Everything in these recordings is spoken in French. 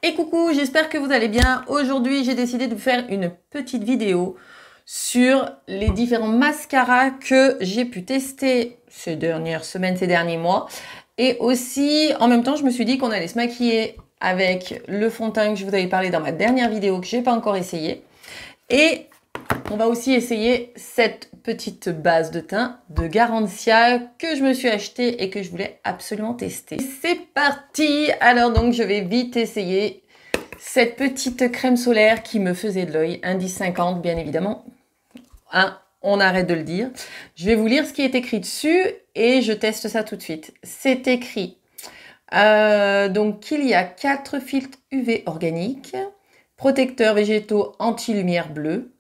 Et coucou, j'espère que vous allez bien. Aujourd'hui, j'ai décidé de vous faire une petite vidéo sur les différents mascaras que j'ai pu tester ces dernières semaines, ces derniers mois. Et aussi, en même temps, je me suis dit qu'on allait se maquiller avec le fond de teint que je vous avais parlé dans ma dernière vidéo que j'ai pas encore essayé. Et on va aussi essayer cette petite base de teint de Garancia que je me suis achetée et que je voulais absolument tester. C'est parti! Alors donc je vais vite essayer cette petite crème solaire qui me faisait de l'œil, indice 50 bien évidemment. Hein, on arrête de le dire. Je vais vous lire ce qui est écrit dessus et je teste ça tout de suite. C'est écrit donc qu'il y a 4 filtres UV organiques, protecteurs végétaux anti-lumière bleue.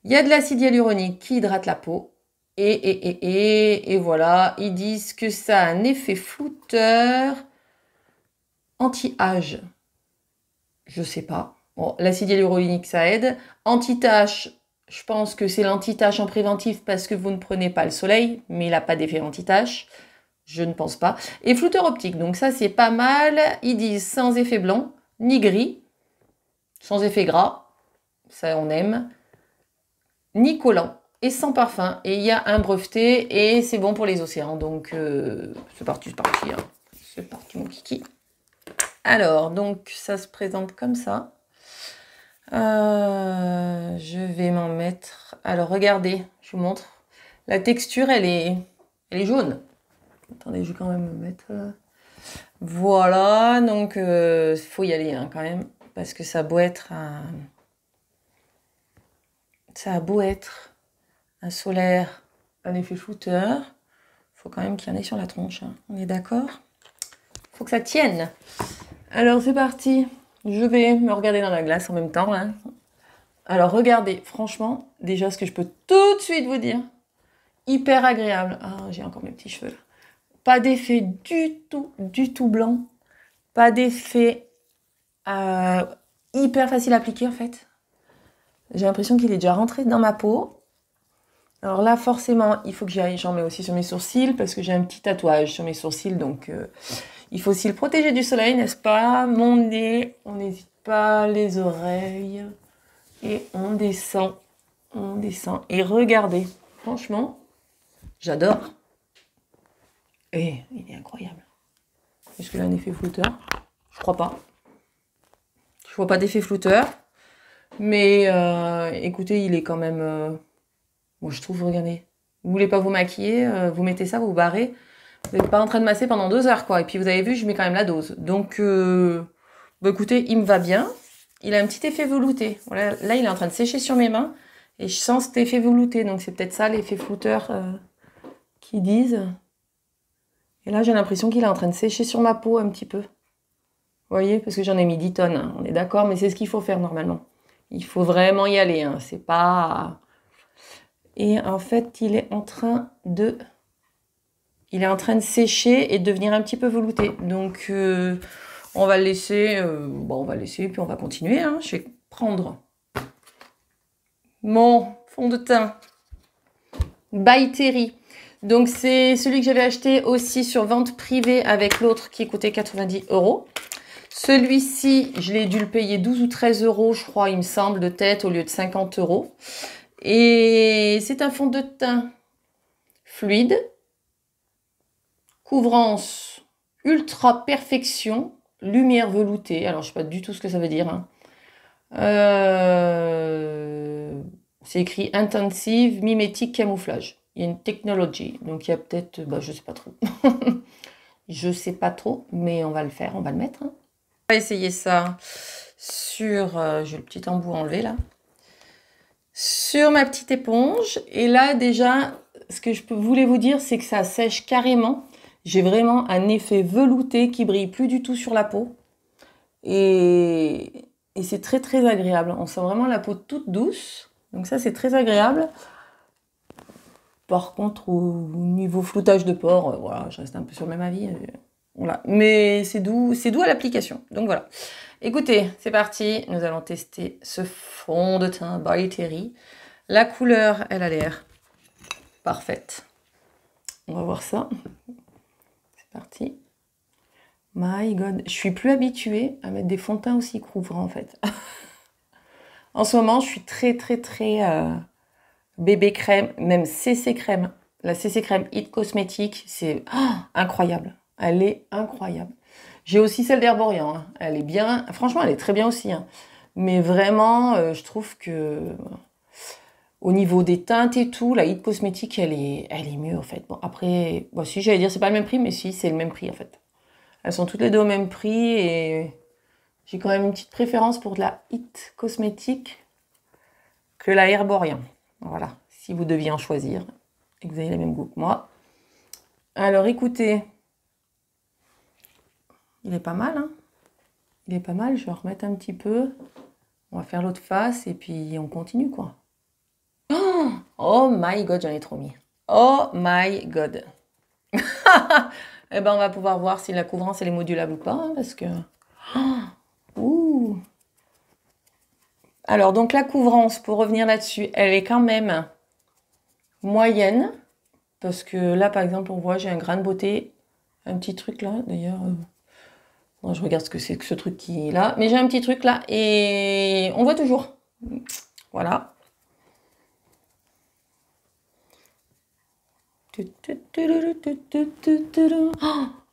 Il y a de l'acide hyaluronique qui hydrate la peau. Et voilà, ils disent que ça a un effet flouteur anti-âge. Je sais pas. Bon, l'acide hyaluronique, ça aide. Anti-tache, je pense que c'est l'anti-tache en préventif parce que vous ne prenez pas le soleil, mais il n'a pas d'effet anti-tache. Je ne pense pas. Et flouteur optique, donc ça c'est pas mal. Ils disent sans effet blanc, ni gris, sans effet gras, ça on aime, ni collant et sans parfum. Et il y a un breveté et c'est bon pour les océans. Donc c'est parti, c'est parti. Hein. C'est parti mon kiki. Alors, donc ça se présente comme ça. Je vais m'en mettre. Alors regardez, je vous montre. La texture, elle est jaune. Attendez, je vais quand même me mettre. Voilà, donc faut y aller hein, quand même, parce que ça a beau être un solaire, un effet flouteur, faut quand même qu'il y en ait sur la tronche. Hein. On est d'accord? Faut que ça tienne. Alors c'est parti. Je vais me regarder dans la glace en même temps. Hein. Alors regardez, franchement, déjà ce que je peux tout de suite vous dire, hyper agréable. Ah, j'ai encore mes petits cheveux là. Pas d'effet du tout blanc. Pas d'effet hyper facile à appliquer en fait. J'ai l'impression qu'il est déjà rentré dans ma peau. Alors là, forcément, il faut que j'en mets aussi sur mes sourcils parce que j'ai un petit tatouage sur mes sourcils. Donc, il faut aussi le protéger du soleil, n'est-ce pas? Mon nez, on n'hésite pas, les oreilles. Et on descend. On descend. Et regardez, franchement, j'adore. Et il est incroyable. Est-ce qu'il a un effet flouteur? Je crois pas. Je vois pas d'effet flouteur. Mais écoutez, il est quand même... Moi, je trouve, regardez. Vous voulez pas vous maquiller, vous mettez ça, vous vous barrez. Vous n'êtes pas en train de masser pendant 2 heures, quoi. Et puis, vous avez vu, je mets quand même la dose. Donc, bah, écoutez, il me va bien. Il a un petit effet velouté. Voilà, là, il est en train de sécher sur mes mains. Et je sens cet effet velouté. Donc, c'est peut-être ça, l'effet flouteur qu'ils disent. Et là, j'ai l'impression qu'il est en train de sécher sur ma peau un petit peu. Vous voyez? Parce que j'en ai mis 10 tonnes. Hein. On est d'accord, mais c'est ce qu'il faut faire normalement. Il faut vraiment y aller. Hein. C'est pas... Et en fait, il est en train de sécher et de devenir un petit peu velouté. Donc, on va le laisser. Bon, on va le laisser, puis on va continuer. Hein. Je vais prendre mon fond de teint By Terry. Donc, c'est celui que j'avais acheté aussi sur vente privée avec l'autre qui coûtait 90 €. Celui-ci, je l'ai dû le payer 12 ou 13 €, je crois, il me semble, de tête, au lieu de 50 €. Et c'est un fond de teint fluide, couvrance ultra perfection, lumière veloutée. Alors, je ne sais pas du tout ce que ça veut dire. Hein. C'est écrit Intensive Mimetic Camouflage. Il y a une technologie. Donc, il y a peut-être... Bah, je ne sais pas trop. Je ne sais pas trop, mais on va le faire, on va le mettre. Hein. On va essayer ça sur... j'ai le petit embout enlevé, là. Sur ma petite éponge. Et là, déjà, ce que je voulais vous dire, c'est que ça sèche carrément. J'ai vraiment un effet velouté qui brille plus du tout sur la peau. Et c'est très, très agréable. On sent vraiment la peau toute douce. Donc ça, c'est très agréable. Par contre, au niveau floutage de pores, voilà, je reste un peu sur le même avis. Voilà. Mais c'est doux à l'application. Donc voilà. Écoutez, c'est parti. Nous allons tester ce fond de teint By Terry. La couleur, elle a l'air parfaite. On va voir ça. C'est parti. My God. Je suis plus habituée à mettre des fonds de teint aussi couvrants, en fait. En ce moment, je suis très, bébé crème, même CC crème. La CC crème It Cosmétique, c'est incroyable. Elle est incroyable. J'ai aussi celle d'Herborian. Hein. Elle est bien. Franchement, elle est très bien aussi. Hein. Mais vraiment, je trouve que au niveau des teintes et tout, la It Cosmétique, elle est mieux en fait. Bon, après, bon, si j'allais dire c'est pas le même prix, mais si, c'est le même prix en fait. Elles sont toutes les deux au même prix et j'ai quand même une petite préférence pour de la It Cosmétique que la Herborian. Voilà, si vous deviez en choisir et que vous avez les mêmes goûts que moi. Alors écoutez, il est pas mal, hein. Il est pas mal, je vais en remettre un petit peu. On va faire l'autre face et puis on continue quoi. Oh my god, j'en ai trop mis. Oh my god. Eh ben on va pouvoir voir si la couvrance elle est modulable ou pas, hein, parce que... Ouh. Alors donc la couvrance, pour revenir là-dessus, elle est quand même moyenne. Parce que là par exemple on voit j'ai un grain de beauté. Un petit truc là d'ailleurs. Bon, je regarde ce que c'est que ce truc qui est là. Mais j'ai un petit truc là et on voit toujours. Voilà.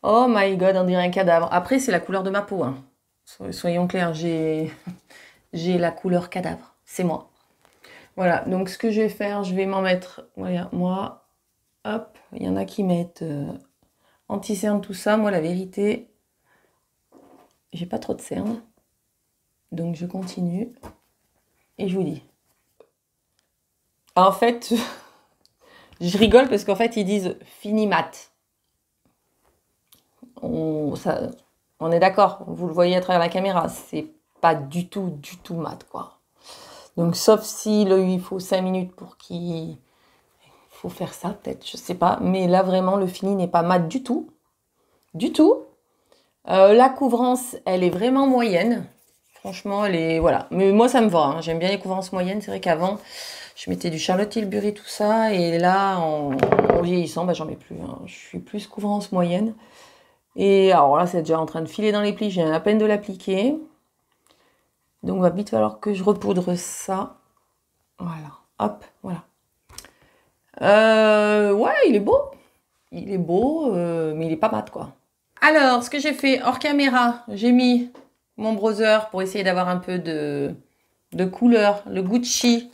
Oh my god, on dirait un cadavre. Après, c'est la couleur de ma peau. Hein. Soyons clairs, j'ai la couleur cadavre. C'est moi. Voilà, donc ce que je vais faire, je vais m'en mettre... Voilà, moi, hop, il y en a qui mettent anti-cerne, tout ça. Moi, la vérité, j'ai pas trop de cerne. Donc, je continue. Et je vous dis. En fait, je rigole parce qu'en fait, ils disent fini mat. On est d'accord, vous le voyez à travers la caméra, c'est pas du tout mat, quoi. Donc, sauf si là, il faut 5 minutes pour qu'il faut faire ça, peut-être, je sais pas. Mais là, vraiment, le fini n'est pas mat du tout. Du tout. La couvrance, elle est vraiment moyenne. Franchement, elle est... Voilà. Mais moi, ça me va. Hein. J'aime bien les couvrances moyennes. C'est vrai qu'avant, je mettais du Charlotte Tilbury, tout ça. Et là, en vieillissant, bah, j'en mets plus. Hein. Je suis plus couvrance moyenne. Et alors là, c'est déjà en train de filer dans les plis. J'ai à peine de l'appliquer. Donc, il va vite falloir que je repoudre ça. Voilà. Hop, voilà. Ouais, il est beau. Il est beau, mais il est pas mat, quoi. Alors, ce que j'ai fait hors caméra, j'ai mis mon bronzer pour essayer d'avoir un peu de couleur. Le Gucci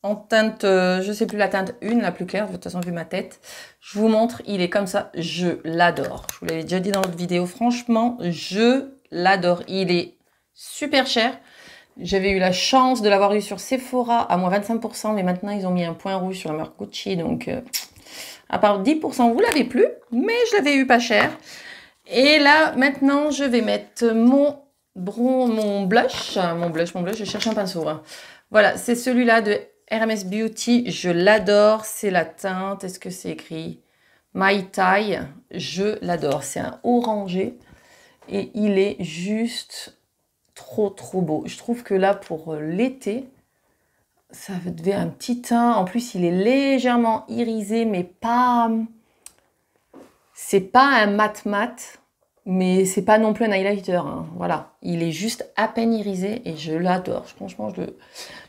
en teinte, je sais plus la teinte 1, la plus claire, de toute façon vu ma tête. Je vous montre, il est comme ça, je l'adore. Je vous l'avais déjà dit dans l'autre vidéo, franchement, je l'adore. Il est super cher. J'avais eu la chance de l'avoir eu sur Sephora à moins 25%, mais maintenant ils ont mis un point rouge sur la marque Gucci, donc à part 10%, vous l'avez plus, mais je l'avais eu pas cher. Et là, maintenant, je vais mettre mon blush, je cherche un pinceau. Hein. Voilà, c'est celui-là de Hermès Beauty, je l'adore, c'est la teinte, est-ce que c'est écrit My Thai, je l'adore, c'est un orangé et il est juste trop beau. Je trouve que là, pour l'été, ça devait un petit teint, en plus il est légèrement irisé, mais pas... C'est pas un mat, mais c'est pas non plus un highlighter. Hein. Voilà, il est juste à peine irisé et je l'adore. Franchement,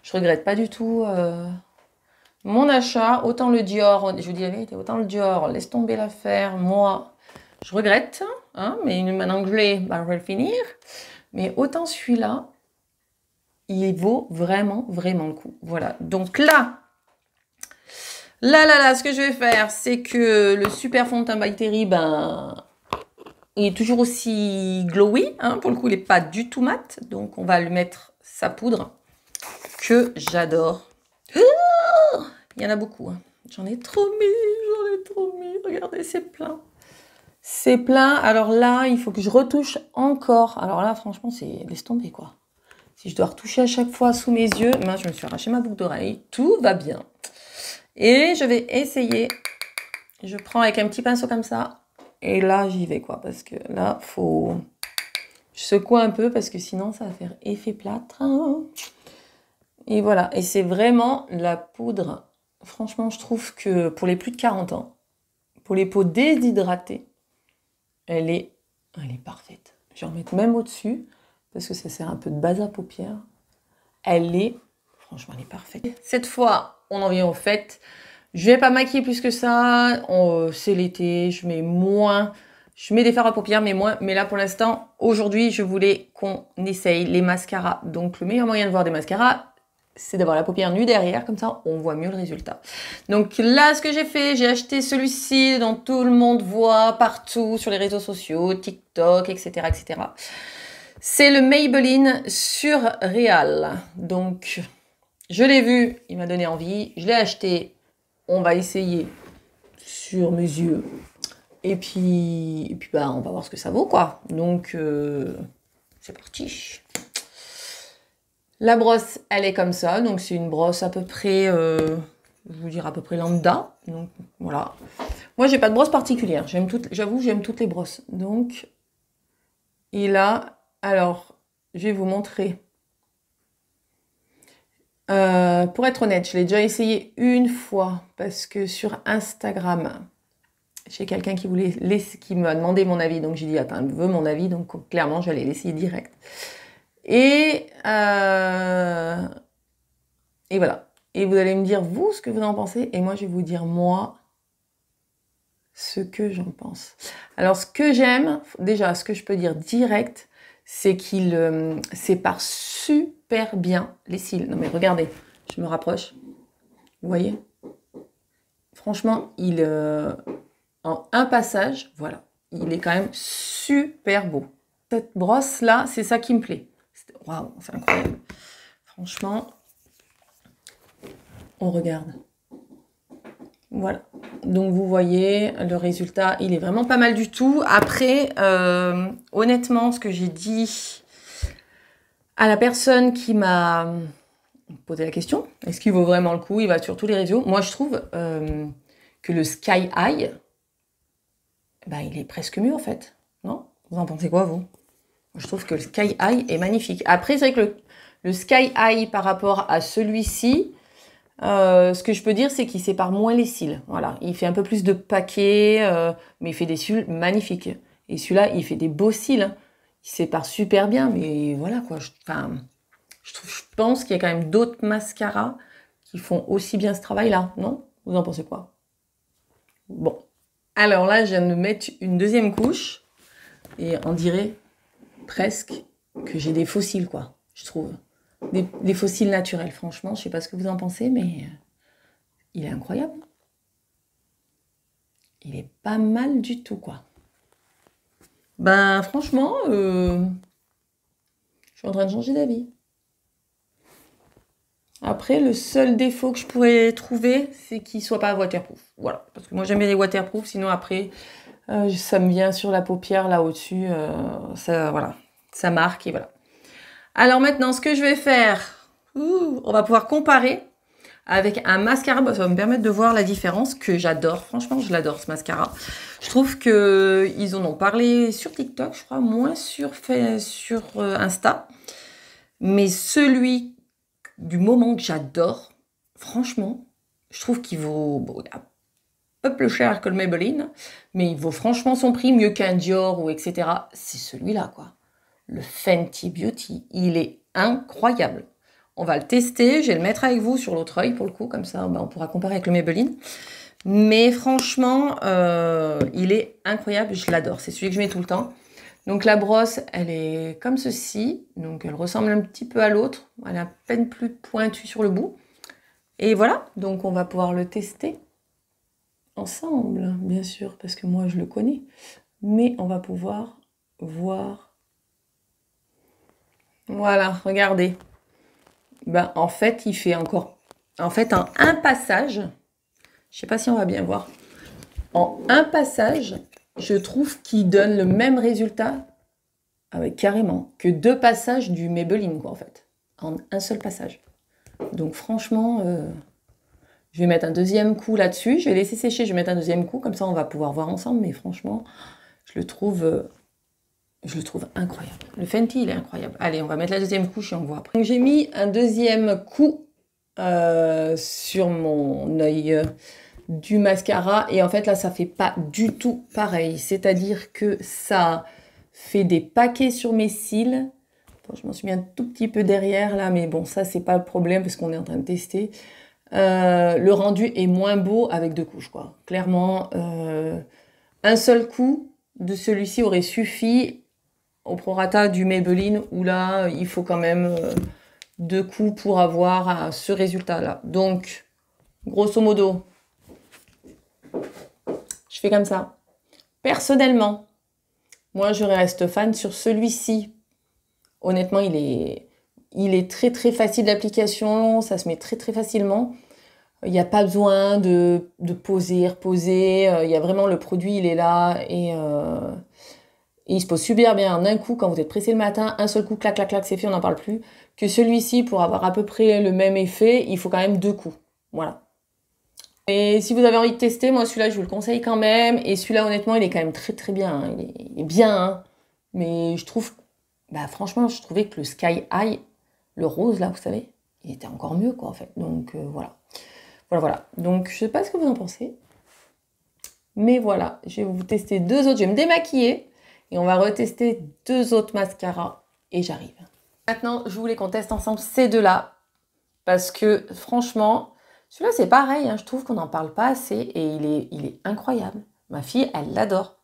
je regrette pas du tout mon achat. Autant le Dior, je vous dis la vérité, autant le Dior, laisse tomber l'affaire. Moi, je regrette, hein, mais en anglais, bah, je vais le finir. Mais autant celui-là, il vaut vraiment le coup. Voilà, donc là, ce que je vais faire, c'est que le super fond de teint by Terry, ben, il est toujours aussi glowy. Hein, pour le coup, il n'est pas du tout mat. Donc, on va lui mettre sa poudre que j'adore. Oh, il y en a beaucoup. Hein. J'en ai trop mis. Regardez, c'est plein. C'est plein. Alors là, il faut que je retouche encore. Alors là, franchement, c'est laisse tomber, quoi. Si je dois retoucher à chaque fois sous mes yeux, moi, je me suis arraché ma boucle d'oreille. Tout va bien. Et je vais essayer. Je prends avec un petit pinceau comme ça. Et là, j'y vais, quoi. Parce que là, faut... Je secoue un peu parce que sinon, ça va faire effet plâtre. Et voilà. Et c'est vraiment la poudre. Franchement, je trouve que pour les plus de 40 ans, pour les peaux déshydratées, elle est Elle est parfaite. Je vais en mettre même au-dessus, parce que ça sert un peu de base à paupières. Franchement, elle est parfaite. Cette fois, on en vient au fait. Je vais pas maquiller plus que ça. C'est l'été, je mets moins. Je mets des fards à paupières, mais moins. Mais là, pour l'instant, aujourd'hui, je voulais qu'on essaye les mascaras. Donc, le meilleur moyen de voir des mascaras, c'est d'avoir la paupière nue derrière. Comme ça, on voit mieux le résultat. Donc là, ce que j'ai fait, j'ai acheté celui-ci dont tout le monde voit partout sur les réseaux sociaux, TikTok, etc., etc. C'est le Maybelline Surreal. Donc, je l'ai vu, il m'a donné envie. Je l'ai acheté. On va essayer sur mes yeux. Et puis bah, on va voir ce que ça vaut, quoi. Donc, c'est parti. La brosse, elle est comme ça. Donc, c'est une brosse à peu près, je vais vous dire à peu près lambda. Donc, voilà. Moi, j'ai pas de brosse particulière. J'avoue, j'aime toutes les brosses. Donc, et là, alors, je vais vous montrer. Pour être honnête, je l'ai déjà essayé une fois parce que sur Instagram, j'ai quelqu'un qui m'a demandé mon avis, donc j'ai dit attends, elle veut mon avis, donc clairement j'allais l'essayer direct. Et voilà. Et vous allez me dire vous ce que vous en pensez, et moi je vais vous dire moi ce que j'en pense. Alors ce que j'aime, déjà ce que je peux dire direct, c'est qu'il sépare super bien les cils. Non mais regardez, je me rapproche. Vous voyez? Franchement, en un passage, voilà, il est quand même super beau. Cette brosse-là, c'est ça qui me plaît. Waouh, c'est incroyable. Franchement, on regarde. Voilà. Donc vous voyez, le résultat, il est vraiment pas mal du tout. Après, honnêtement, ce que j'ai dit à la personne qui m'a posé la question, est-ce qu'il vaut vraiment le coup? Il va sur tous les réseaux. Moi, je trouve que le Sky High, ben, il est presque mieux en fait. Non? Vous en pensez quoi, vous? Je trouve que le Sky High est magnifique. Après, c'est vrai que le Sky High par rapport à celui-ci, ce que je peux dire, c'est qu'il sépare moins les cils. Voilà, il fait un peu plus de paquets, mais il fait des cils magnifiques. Et celui-là, il fait des beaux cils. Hein. Il sépare super bien, mais voilà quoi. Je pense qu'il y a quand même d'autres mascaras qui font aussi bien ce travail-là, non? Vous en pensez quoi? Bon. Alors là, je viens de mettre une deuxième couche. Et on dirait presque que j'ai des fossiles, quoi, je trouve. Des fossiles naturels, franchement. Je sais pas ce que vous en pensez, mais il est incroyable. Il est pas mal du tout, quoi. Ben, franchement, je suis en train de changer d'avis. Après, le seul défaut que je pourrais trouver, c'est qu'il soit pas waterproof. Voilà, parce que moi, j'aime bien les waterproof, sinon après, ça me vient sur la paupière, là, au-dessus. Ça, voilà, ça marque, et voilà. Alors maintenant, ce que je vais faire, on va pouvoir comparer avec un mascara. Ça va me permettre de voir la différence que j'adore. Franchement, je l'adore ce mascara. Je trouve qu'ils en ont parlé sur TikTok, je crois, moins sur Insta. Mais celui du moment que j'adore, franchement, je trouve qu'il vaut un peu plus cher que le Maybelline, mais il vaut franchement son prix, mieux qu'un Dior ou etc. C'est celui-là, quoi. Le Fenty Beauty, il est incroyable. On va le tester, je vais le mettre avec vous sur l'autre œil pour le coup, comme ça on pourra comparer avec le Maybelline. Mais franchement, il est incroyable, je l'adore. C'est celui que je mets tout le temps. Donc la brosse, elle est comme ceci, donc elle ressemble un petit peu à l'autre. Elle est à peine plus pointue sur le bout. Et voilà, donc on va pouvoir le tester ensemble, bien sûr, parce que moi je le connais. Mais on va pouvoir voir. Voilà, regardez. Ben, en fait, il fait encore... En fait, en un passage, je sais pas si on va bien voir, en un passage, je trouve qu'il donne le même résultat, carrément, que 2 passages du Maybelline, quoi, en fait. En un seul passage. Donc, franchement, je vais mettre un deuxième coup là-dessus. Je vais laisser sécher, je vais mettre un deuxième coup, comme ça, on va pouvoir voir ensemble. Mais franchement, je le trouve incroyable. Le Fenty, il est incroyable. Allez, on va mettre la deuxième couche et on voit après. J'ai mis un deuxième coup sur mon œil du mascara. Et en fait, là, ça fait pas du tout pareil. C'est-à-dire que ça fait des paquets sur mes cils. Bon, je m'en suis mis un tout petit peu derrière là, mais bon, ça c'est pas le problème parce qu'on est en train de tester. Le rendu est moins beau avec 2 couches, quoi. Clairement, un seul coup de celui-ci aurait suffi au prorata du Maybelline, où là, il faut quand même 2 coups pour avoir ce résultat-là. Donc, grosso modo, je fais comme ça. Personnellement, moi, je reste fan sur celui-ci. Honnêtement, il est très très facile d'application, ça se met très très facilement. Il n'y a pas besoin de poser, reposer. Il y a vraiment le produit, il est là et il se pose super bien en un coup quand vous êtes pressé le matin. Un seul coup, clac, clac, clac, c'est fait, on n'en parle plus. Que celui-ci, pour avoir à peu près le même effet, il faut quand même 2 coups. Voilà. Et si vous avez envie de tester, moi celui-là, je vous le conseille quand même. Et celui-là, honnêtement, il est quand même très très bien. Hein. Il est bien, hein. Mais je trouve, bah franchement, je trouvais que le Sky High, le rose là, vous savez, il était encore mieux quoi en fait. Donc voilà. Voilà. Donc je sais pas ce que vous en pensez. Mais voilà, je vais vous tester 2 autres. Je vais me démaquiller et on va retester 2 autres mascaras et j'arrive. Maintenant, je voulais qu'on teste ensemble ces 2-là parce que franchement, celui-là c'est pareil. Hein, je trouve qu'on n'en parle pas assez et il est incroyable. Ma fille, elle l'adore.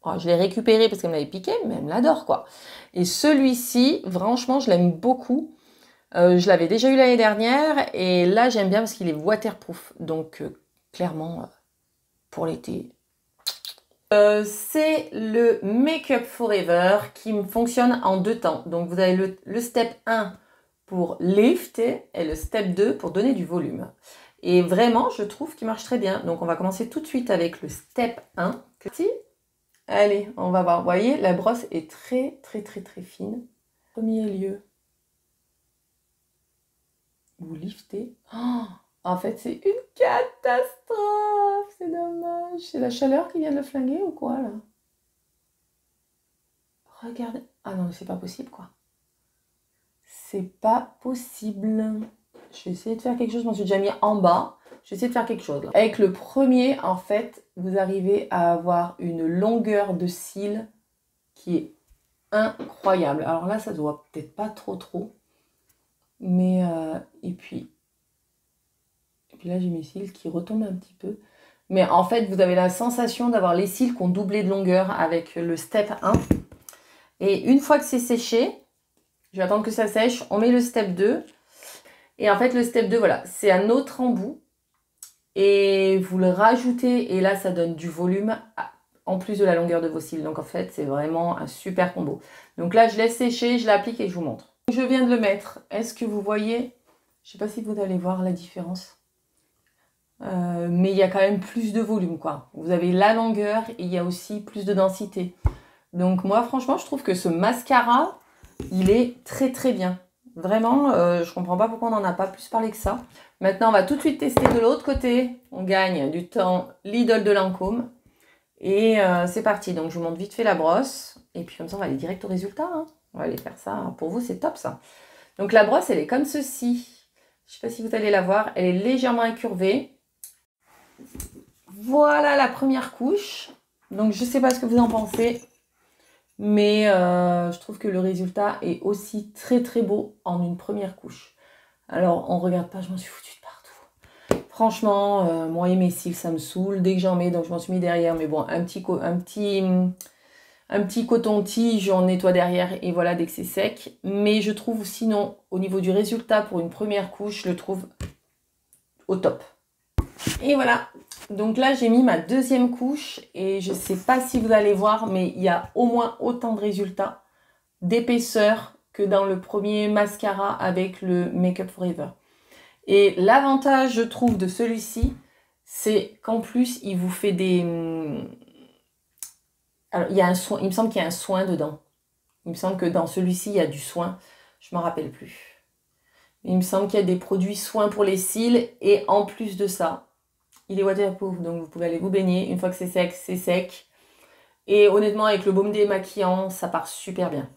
Oh, je l'ai récupéré parce qu'elle me l'avait piqué, mais elle l'adore quoi. Et celui-ci, franchement, je l'aime beaucoup. Je l'avais déjà eu l'année dernière et là j'aime bien parce qu'il est waterproof. Donc clairement, pour l'été. C'est le Make Up Forever qui fonctionne en 2 temps. Donc vous avez le step 1 pour lifter et le step 2 pour donner du volume. Et vraiment, je trouve qu'il marche très bien. Donc on va commencer tout de suite avec le step 1. Allez, on va voir. Vous voyez, la brosse est très très très très fine. Premier lieu, vous liftez. Oh, en fait, c'est une catastrophe. C'est dommage. C'est la chaleur qui vient de le flinguer ou quoi, là? Regardez. Ah non, mais c'est pas possible, quoi. C'est pas possible. Je vais essayer de faire quelque chose. Je m'en suis déjà mis en bas. Je vais essayer de faire quelque chose, là. Avec le premier, en fait, vous arrivez à avoir une longueur de cils qui est incroyable. Alors là, ça doit peut-être pas trop. Mais, et puis là, j'ai mes cils qui retombent un petit peu. Mais en fait, vous avez la sensation d'avoir les cils qui ont doublé de longueur avec le step 1. Et une fois que c'est séché, je vais attendre que ça sèche, on met le step 2. Et en fait, le step 2, voilà, c'est un autre embout. Et vous le rajoutez et là, ça donne du volume en plus de la longueur de vos cils. Donc en fait, c'est vraiment un super combo. Donc là, je laisse sécher, je l'applique et je vous montre. Je viens de le mettre. Est-ce que vous voyez? Je ne sais pas si vous allez voir la différence. Mais il y a quand même plus de volume, quoi. Vous avez la longueur et il y a aussi plus de densité. Donc moi, franchement, je trouve que ce mascara, il est très très bien. Vraiment, je comprends pas pourquoi on n'en a pas plus parlé que ça. Maintenant, on va tout de suite tester de l'autre côté. On gagne du temps l'idole de Lancôme. Et c'est parti. Donc, je vous montre vite fait la brosse. Et puis comme ça, on va aller direct au résultat. Hein. On va aller faire ça. Pour vous, c'est top, ça. Donc, la brosse, elle est comme ceci. Je sais pas si vous allez la voir. Elle est légèrement incurvée. Voilà la première couche. Donc, je sais pas ce que vous en pensez. Mais je trouve que le résultat est aussi très très beau en une première couche. Alors, on regarde pas, je m'en suis foutue de partout. Franchement, moi et mes cils, ça me saoule. Dès que j'en mets, donc je m'en suis mis derrière. Mais bon, un petit coton-tige, j'en nettoie derrière et voilà, dès que c'est sec. Mais je trouve sinon, au niveau du résultat pour une première couche, je le trouve au top. Et voilà, donc là j'ai mis ma deuxième couche et je ne sais pas si vous allez voir, mais il y a au moins autant de résultats d'épaisseur que dans le premier mascara avec le Make Up Forever. Et l'avantage, je trouve, de celui-ci, c'est qu'en plus, il vous fait des... Alors, il y a un soin, il me semble qu'il y a un soin dedans. Il me semble que dans celui-ci, il y a du soin. Je ne m'en rappelle plus. Il me semble qu'il y a des produits soins pour les cils et en plus de ça, il est waterproof, donc vous pouvez aller vous baigner. Une fois que c'est sec, c'est sec. Et honnêtement, avec le baume démaquillant, ça part super bien.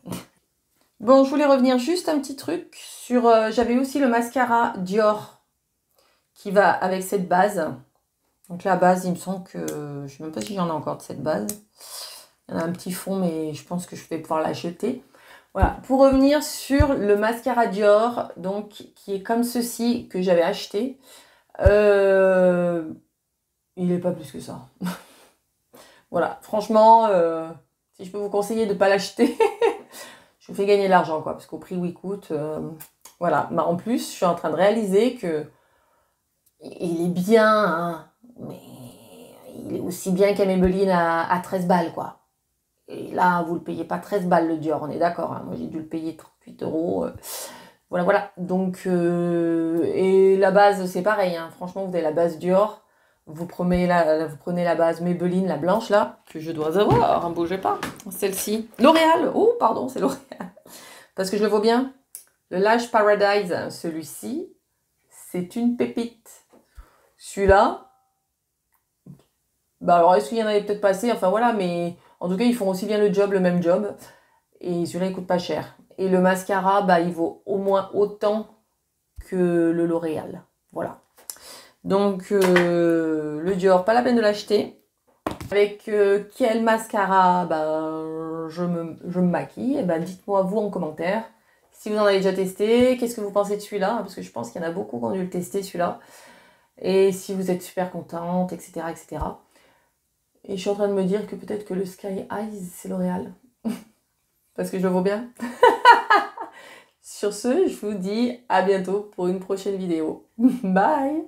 Bon, je voulais revenir juste un petit truc sur... j'avais aussi le mascara Dior qui va avec cette base. Donc la base, il me semble que... Je ne sais même pas si j'en ai encore de cette base. Il y en a un petit fond, mais je pense que je vais pouvoir l'acheter. Voilà, pour revenir sur le mascara Dior, donc qui est comme ceci, que j'avais acheté. Il n'est pas plus que ça. Voilà, franchement, si je peux vous conseiller de ne pas l'acheter, je vous fais gagner de l'argent, quoi, parce qu'au prix où il coûte, voilà. Mais en plus, je suis en train de réaliser que il est bien, hein, mais il est aussi bien qu'un Maybelline à 13 balles, quoi. Et là, vous ne le payez pas 13 balles le Dior, on est d'accord, hein. Moi, j'ai dû le payer 38 euros. Voilà, voilà. Donc, et la base, c'est pareil, hein. Franchement, vous avez la base Dior. Vous prenez la base Maybelline, la blanche, là, que je dois avoir, hein, bougez pas. Celle-ci. L'Oréal. Oh, pardon, c'est L'Oréal. Parce que je le vois bien. Le Lash Paradise, celui-ci, c'est une pépite. Celui-là, bah alors, est-ce qu'il y en avait peut-être pas assez? Enfin, voilà, mais en tout cas, ils font aussi bien le job, le même job. Et celui-là, il coûte pas cher. Et le mascara, bah, il vaut au moins autant que le L'Oréal. Voilà. Donc, le Dior, pas la peine de l'acheter. Avec quel mascara je me maquille? Et ben, dites-moi vous en commentaire. Si vous en avez déjà testé, qu'est-ce que vous pensez de celui-là? Parce que je pense qu'il y en a beaucoup qui ont dû le tester, celui-là. Et si vous êtes super contente, etc., etc. Et je suis en train de me dire que peut-être que le Sky Eyes, c'est L'Oréal. Parce que je le vaux bien. Sur ce, je vous dis à bientôt pour une prochaine vidéo. Bye!